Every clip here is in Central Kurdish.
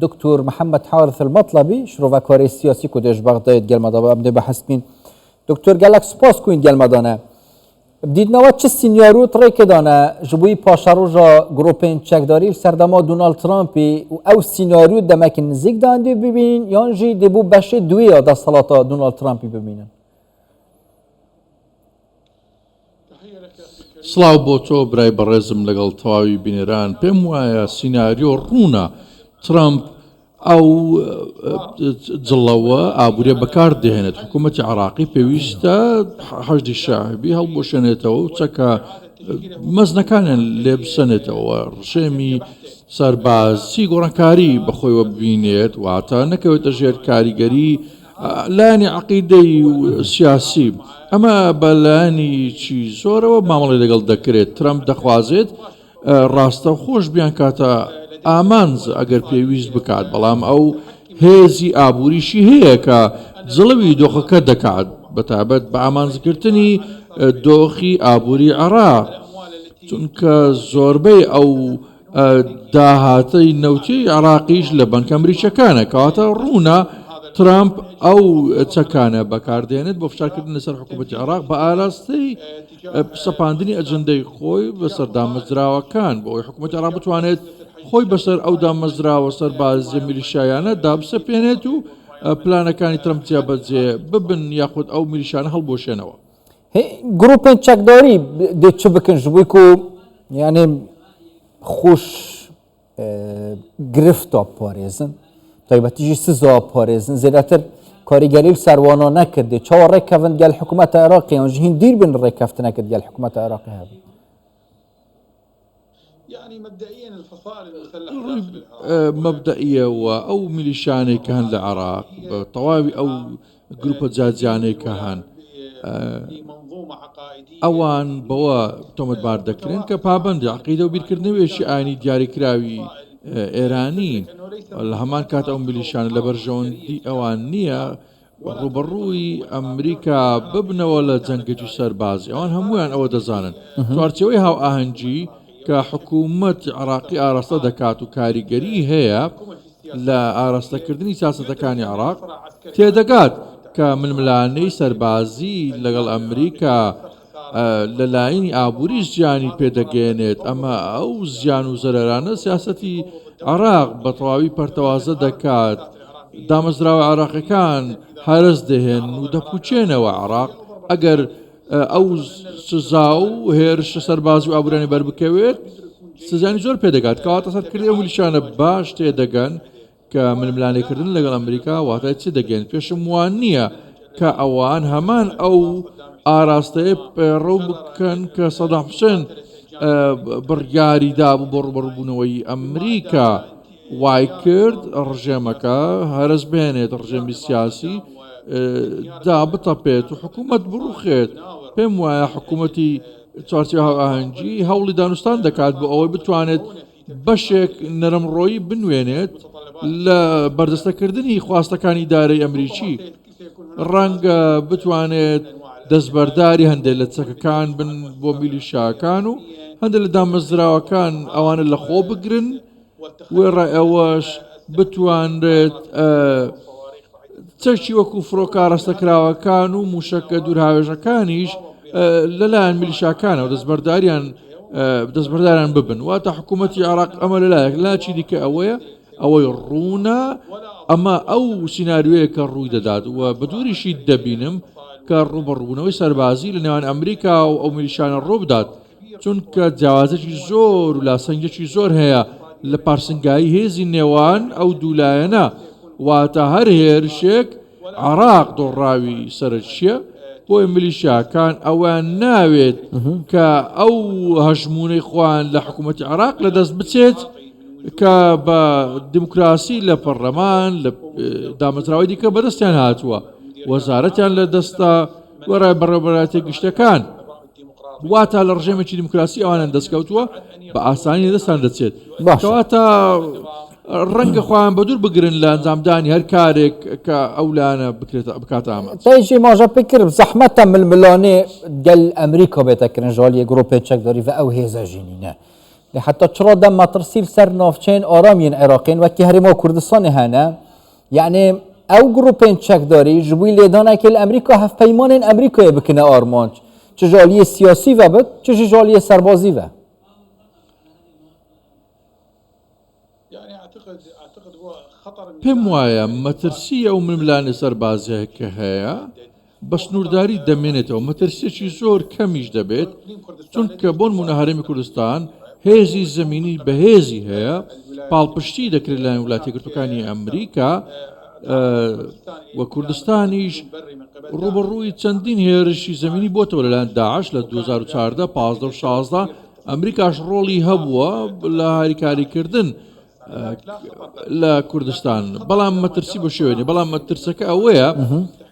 دكتور محمد حارث المطلبي شروع کاری سیاسی کدش بغداد گل مدام ابن بحث بین دکتور گلک سپاس کوین گل مدانه بدید نوات چه سینیارو تری کدانه جبوی پاشاروجا گروپین چکداری سردما دونالد ترامپی و او سینیارو دمک نزیک دانده ببین یان جی دبو بشه دوی دا صلاتا دونالد ترامپی ببینن. سلااو بۆ تۆ برای بەڕێزم لەگەڵ تەواوی بینێران پێم وایە سیناریۆ ڕوونە ترامپ ئەو جڵەوە ئابوورێ بەکار دێنێت حکوومەتی عراقی پێویستە حەشدی شاعبی هەڵبۆشێنێتەوە و چەکە مەزنەکانیان لێ بسەنێتەوە ڕژێمی سەربازی گۆڕانکاری بەخۆیەوە ببینێت واتە نەکەوێتە ژێر کاریگەری لایەنی عەقیدەی و سیاسی ئەمە بەلایەنیی زۆرەوە مامەڵی لەگەڵ دەکرێت ترامپ دەخوازێت ڕاستە خۆش بیان کاتە ئامانز ئەگەر پێویست بکات بەڵام ئەو هێزی ئابووریشی هەیە کە جڵەوی دۆخەکە دەکات بەتابەت بە ئامانزکردنی دۆخی ئابووری عێراق چونکە زۆربەی ئەو داهاتەی نەوتی عێراقیش لە بەنکە ئەمریکیەکانە کەواتە ڕوونە ترامپ ئەو چەکانە بەکاردێنێت بۆ فشارکردن لەسەر حکوومەتی عێراق بە ئاراستەی سەپاندنی ئەجەندەی خۆی بەسەر دامەزراوەکان بۆ ئەوەی حکوومەتی عێراق بتوانێت خۆی بەسەر ئەو دامەزراوە سەربازیە میلیشایانە دابسەپێنێت و پلانەکانی ترامپ جیابەجێ ببن یاخود ئەو میلیشانە هەڵبۆشێنەوە. گروپین چەکداری دێت چ بکەن ژ بووی کو یعنی خوش گرفتە پارێزن تایبەتیژی سزا پارێزن زێرەتر کاریگەری سەروانە نەکردێ چاوە ڕێککەون گەل حکوومەتە عێراقی ئەوژ هین دیر بن ڕێککەفتە نەکرد گەل حکوومەتە عێراقی هەبێ مەبدەئیەوە ئەو میلیشانەی کە هەن لە عێراق بە تەواوی ئەو گروپە جاجیانەی کە هەن ئەوان بەوە تۆمەتبار دەکرێن کە پابەندی عەقیدە و بیرکردنەوەیەکی ئاینی دیاریکراوی ئێرانین لە هەمان کات ئەو میلیشانە لە بەرژەوەندی ئەوان نییە ڕوبەڕووی ئەمریکا ببنەوە لە جەنگەجی سەربازی ئەوان هەمویان ئەوە دەزانن چوارچەوەی هاو ئاهەنگی کە حکوومەت عێراقی ئاراستە دەکات و کاریگەری هەیە لە ئاراستەکردنی سیاسەتەکانی عێراق تێدەگات کە ململانەی سەربازی لەگەڵ ئەمریکا لەلایەنی ئابووریش زیانی پێدەگەێنێت ئەمە ئەو زیان و زەرەرانە سیاسەتی عێراق بە تەواوی پەرتەوازە دەکات دامەزراوە عێراقیەکان هەرس دەهێن و دەپوچێنەوە عێراق ئەگەر ئەو سزا و هێرشە سەربازی و ئابوورانی بەربکەوێت سزانی زۆر پێدەگات کەواتە سەرکردی ئەو میلیشانە باش تێدەگەن کە ململانێکردن لەگەڵ ئەمریکا واتای چی دەگەن پێشم وان نییە کە ئەوان هەمان ئەو ئاراستەیە پێڕەو بکەن کە سەدام حوسێن بڕیاری دابوو بۆ ڕوبەڕووبوونەوەی ئەمریکا وای کرد ڕژێمەکە هەرس بێنێت ڕژێمی سیاسی دا بتەپێت و حکوومەت بڕوخێت پێم وایە حکوومەتی چوارچێوە هاو ئاهەنگی هەوڵی دانوستان دەکات بۆ ئەوەی بتوانێت بەشێک نەرمڕۆیی بنوێنێت لە بەردەستەکردنی خواستەکانی ئیدارەی ئەمریکی ڕەنگە بتوانێت دەستبەرداری هەندێک لە چەکەکان بن بۆ میلیشاکان و هەندێک لە دامەزراوەکان ئەوانە لە خۆ بگرن وێڕای ئەوەش بتوانرێت چەکی وەکو فڕۆکە ڕاستەکراوەکان و موشەکە دوورهاوێژەکانیش لەلایەن میلیشاکانە و دەستبەرداریان ببن واتە حکوومەتی عێراق ئەمە لەلایەک لاچی دیکە ئەوەیە ئەوەی ڕوونە ئەمە ئەو سیناریۆیە کە ڕووی دەدات وە بە دووریشی دەبینم کە ڕوبەڕووبوونەوەی سەربازی لە نێوان ئەمریکا و ئەو میلیشانە ڕوو بدات چونکە جیاوازێکی زۆر و لاسەنگێکی زۆر هەیە لە پارسنگایی هێزی نێوان ئەو دوولایەنە واتە هەر هێرشێک عێراق دۆڕاوی سەرچیە بۆی میلیشاکان ئەوان ناوێت کە ئەو هەژمونەی خۆیان لە حکوومەتی عێراق لەدەست بچێت کە بە دیموکراسی لە پەرلەمان لە دامەزراوەی دیکە بەدەستیان هاتووە وەزارەتیان لە دەستە وەڕای بەڕێوەبەرایەتی گشتەکان واتە لە ڕژێمێکی دیموکراسی ئەوانان دەستکەوتووە بە ئاسانی دەستان دەچێت کەواتە ڕەنگە خۆیان بە دوور بگرن لە ئەنجامدانی هەر کارێک کە ئەولانە بکاتە ئامادە تایژی ماژە پێکرد زەحمەتە ململانێ گەل ئەمریکا بێتەکردن ژاڵیە گرۆپێ چەکداری و ئەو هێزە ژینینە حتى چرا دم ترسيل سر نافچين آرامين عراقين وكي هرما كردستان هانا يعني او جروبين تشك داري جبوي ليدانا كي الامريكا هف بيمان امريكا بكنا آرمانج چجالية سياسي و بد چجالية سربازي و پێم وایە مەترسی ئەو ململانە سەربازیە کە هەیە بە سنوورداری دەمێنێتەوە مەترسیەکی زۆر کەمیش دەبێت چونکە بۆن مونە هەرێمی کوردستان هێزی زەمینی بەهێزی هەیە پاڵپشتی دەکرێت لە وڵاتی یەکگرتووەکانی ئەمریکا و کوردستانیش ڕوبەڕووی چەندین هێرشی زەمینی بۆتەوە لەلایەن داعش لە 2014 15 و 16 ئەمریکاش ڕۆڵی هەبووە لە هاریکاریکردن لە کوردستان بەڵام مەترسی بۆ شوێنێ بەڵام مەترسەکە ئەوەیە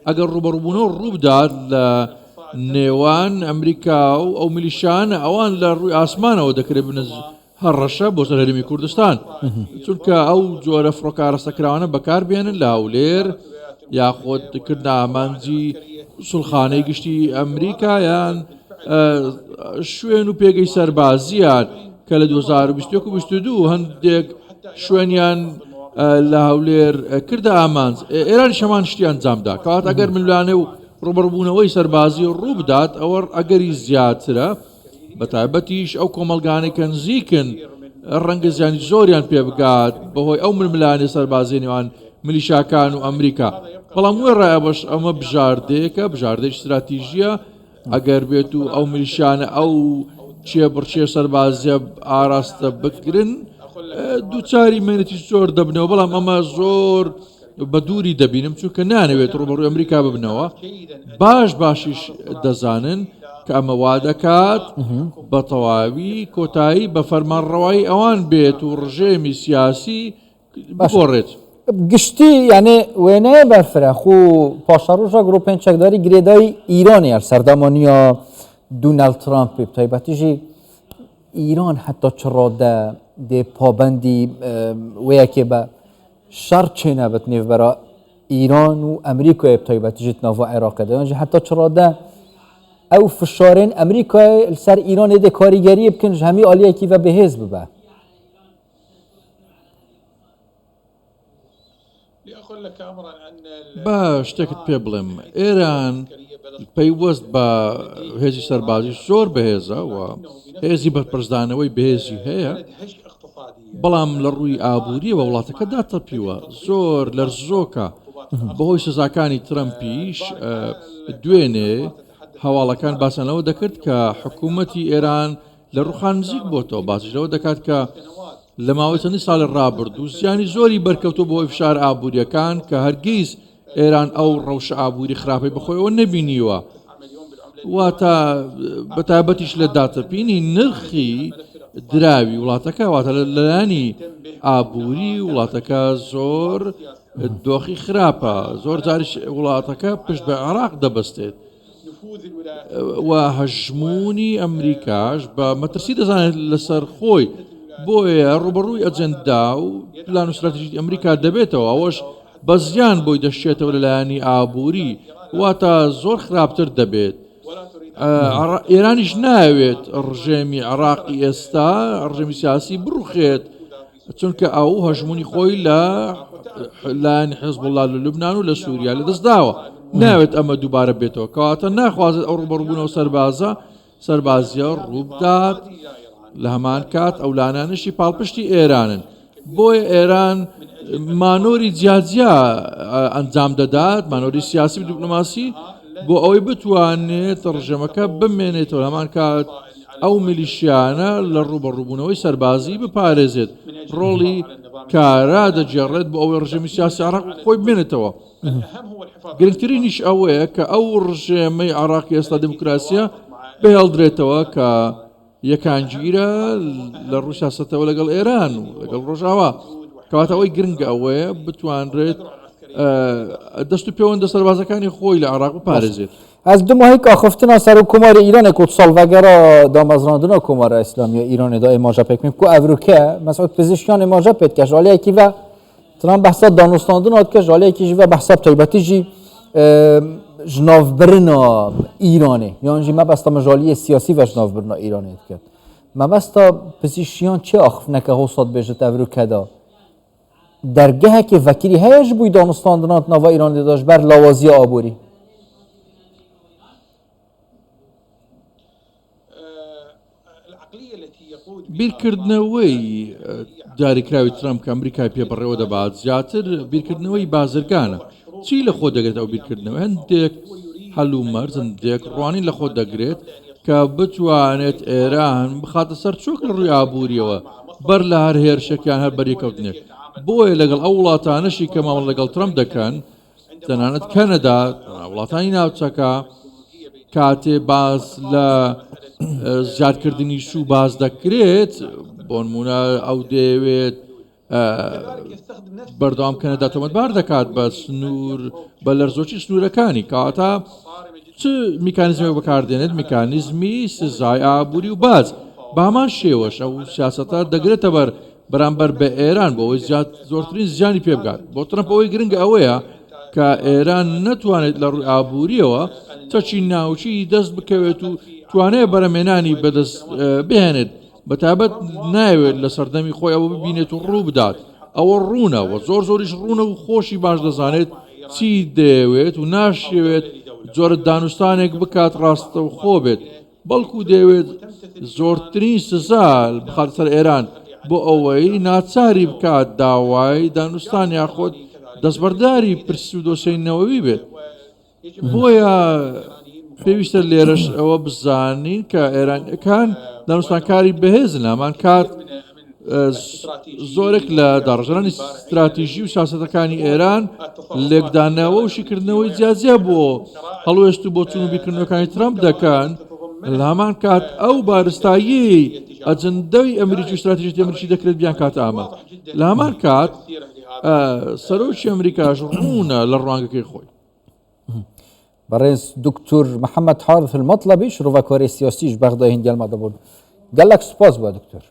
ئەگەر ڕوبەڕووبوونەوە ڕووبدات لە نێوان ئەمریکا و ئەو میلیشانە ئەوان لە ڕووی ئاسمانەوە دەکرێت بنز هەڕەشە بۆ سەر هەرێمی کوردستان چونکە ئەو جۆرە فڕۆکارە سەکراوانە بەکاربێنن لە هەولێر یاخۆت کردە ئامانجی سوڵخانەی گشتی ئەمریکا یان شوێن و پێگەی سەربازیان کە لە 2021 و 22 هەندێک شوێنیان لە هەولێر کردە ئامانج ئێرانی شەمان شتیان جامدا کەوات ئەگەر ملوانێ و ڕوبەڕبوونەوەی سەربازی ڕوو بدات ئەوە ئەگەری زیاترە بە تایبەتیش ئەو کۆمەلگانێکە نزیکن ڕەنگە زیانی زۆریان پێ بگات بەهۆی ئەو ململانێ سەربازی نێوان میلیشاکان و ئەمریکا بەڵام وێ ڕایە بەش ئەمە بژاردەیەکە بژاردەی استراتیژیە ئەگەر بێت و ئەو میلیشانە ئەو چێبڕچێ سەربازیە ئاراستە بکرن دووچاری مێنەتی زۆر دەبنەوە بەڵام ئەمە زۆر بە دووری دەبینم چونکە نانەوێت ڕوبەڕووی ئەمریکا ببنەوە باشیش دەزانن کە ئەمە وا دەکات بە تەواوی کۆتایی بە فەرمانڕەوایی ئەوان بێت و ڕژێمی سیاسی بگۆڕێت گشتی یعنی وێنەیە بەرفرە خو پاشەڕۆژە گروپێن چەکداری گرێدای ئیرانی هەر سەردەمانیە دونالد ترامپ بێ تایبەتیژی ئیران حتا چڕادە دێ پابەندی وەیەکێ بە شەڕ چێنە بەت نێڤبەرە ئیران و ئەمریکای تایبەتیژیت ناڤە عێراقەدا یانجی حتا چڕادە ئەو فشارێن ئەمریکای سەر ئیرانێ دێ کاریگەری بکەن هەمی ئالیەکی بە بەهێز ببە بە شتێکت پێ بڵێم ئێران پەیوەست بە هێزی سەربازی زۆر بەهێزە و هێزی بەرپرسدانەوەی بەهێزی هەیە بەڵام لە ڕووی ئابووری بە وڵاتەکە داتەپیوە زۆر لەرزۆکە بەهۆی سزاکانی ترەمپیش دوێنێ هەواڵەکان باسانەوە دەکرد کە حکوومەتی ئێران لە ڕوخان نزیک بۆتەوە باسیشەوە دەکات کە لە ماوەی چەندی ساڵی ڕابرد و زیانی زۆری بەرکەوتۆ بۆی فشار ئابووریەکان کە هەرگیز ئێران ئەو ڕەوشە ئابووری خراپەی بخۆیەوە نەبینیوە واتە بەتابەتیش لە داتەپینی نرخی دراوی وڵاتەکە واتە لەلایەنی ئابووری وڵاتەکە زۆر دۆخی خراپە زۆر جاریش وڵاتەکە پشت بە عێراق دەبەستێت و هەژمونی ئەمریکاش بە مەترسی دەزانێت لەسەر خۆی بۆیە ڕوبەڕووی ئەجەندا و پلان و استراتیژی ئەمریکا دەبێتەوە ئەوەش بە زیان بۆی دەشێتەوە لەلایەنی ئابووری واتە زۆر خراپتر دەبێت ئێرانیش ناوێت ڕژێمی عێراقی ئێستا ڕژێمی سیاسی بڕوخێت چونکە ئەو هەژمونی خۆی لە لایەنی حیزبوڵڵا لە لوبنان و لە سووریا لەدەستداوە ناوێت ئەمە دووبارە بێتەوە کەواتە ناخوازێت ئەو ڕوبەڕووبوونەوە سەربازیە ڕووبدات لە هەمان کات ئەولانانشی پاڵپشتی ئێرانن بۆیە ئێران مانۆری جیاجیا ئەنجام دەدات مانۆری سیاسی و دیپلۆماسی بۆ ئەوەی بتوانێت ڕژەمەکە بمێنێتەوە هەمان کات ئەو میلیشیانە لە ڕوبەڕووبوونەوەی سەربازی بپارێزێت ڕۆڵی کارا دەجێڕێت بۆ ئەوەی ڕژێمی سیاسی عێراق خۆی بمێنێتەوە گرنگترینیش ئەوەیە کە ئەو ڕژێمەی عێراقی ئێستا دموکراسیە بهێڵدرێتەوە کە یەکانگیرە لە ڕووی سیاسەتەوە لەگەڵ ئێران و لەگەڵ ڕۆژاوا کەواتە ئەوەی گرنگە ئەوەیە بتوانرێت دەست و پەیوەندە سەربازەکانی خۆی لە عێراق بپارێزێت از دو ماهی که خفتنا سر حکومت ایران که سالوگرا دامازراندن حکومت اسلامی ایران دا ایماجا پک می کو اوروکه مسعود پزشکیان ایماجا پک که جالی کی و تمام بحثا دانستاندن ات که جالی کی و بحثا طیبتی جی جناف برنا ایرانی یعنی ما بس مجالی سیاسی و جناف برنا ایرانی کرد مەبەستا پزیشیان چه ئاخفنەکە هەوسەد بێژێت ئەڤروکەدا دەرگەهێکی ڤەکیری هەیەش بووی دانوستاندنات ناڤ ئیرانی دەداش بەر لاوازیە ئابووری بیرکردنەوەی داریکراوی ترامپ کە ئەمریکای پێبڕێەوە دەبات زیاتر بیرکردنەوەی بازرگانە چی لە خۆ دەگرێت ئەو بیرکردنەوە هەندێک هەلو مەرز هەندێک ڕوانی لە خۆ دەگرێت کە بتوانێت ئێران بخاتە سەر چۆک لە ڕووی ئابوووریەوە بەر لە هەر هێرشەکان هەر بەریکەوتنێک بۆیە لەگەڵ ئەو وڵاتانەشی کە ماوەڵ لەگەڵ ترامپ دەکەن تەنانەت کەنەدا وڵاتانی ناوچەکە کاتێ باز لە زیادکردنی سوو باز دەکرێت بۆ نمونە ئەو دەیەوێت بەردەوام کەنەدا تۆمەتبار دەکات بە سنوور بە لەرزۆکی سنوورەکانی کاتە چ میکانیزمێک بەکاردێنێت میکانیزمی سزای ئابووری و باز بامان شێوەش ئەو سیاسەتە دەگرێتە بەرامبەر بە ئێران بۆ ئەوەی زۆرترین زیانی پێ بگات بۆ ترامپ ئەوەی گرنگە ئەوەیە کە ئێران نەتوانێت لە ڕووی ئابووریەوە چەکی ناوچی دەست بکەوێت و توانەیە بەرەمێنانی بەدەست بهێنێت بەتابەت ناوێت لە سەردەمی خۆی ئەوە ببینێت و ڕوو بدات ئەوە ڕوونەوە زۆریش ڕوونە و خۆشی باش دەزانێت چی دەیەوێت و ناشێوێت جۆرە دانوستانێک بکات ڕاستە و خۆ بێت بەڵکو دەیەوێت زۆرترین سزا بخات سەر ئێران بۆ ئەوەی ناچاری بکات داوای دانوستان یاخۆت دەستبەرداری پرسی و دۆسەی نەوەوی بێت بۆیە پێویستە لێرەش ئەوە بزانین کە ئێرانەکان دانوستانکاری بەهێزن هەمان کات زۆرێک لە داڕژانی استراتیژی و سیاسەتەکانی ئێران لێکدانەوە و شیکردنەوەی جیاجیا بۆ هەڵوێشت و بۆ چوون و بیرکردنەوەکانی ترامپ دەکەن لە هەمان کات ئەو بارستایی ئەجندەوی ئەمریکی و استراتیژی ئەمریکی دەکرێت بیان کات ئامە لە هەمان کات سەرۆکی ئەمریکاش ڕوونە لە ڕوانگەکەی خۆی بەڕێز دکتور محەممەد حارث المەطلبی شرۆڤەکۆری سیاسیش بەغدای هەنگێڵما دەبوون گەلک سوپاس بە دکتۆر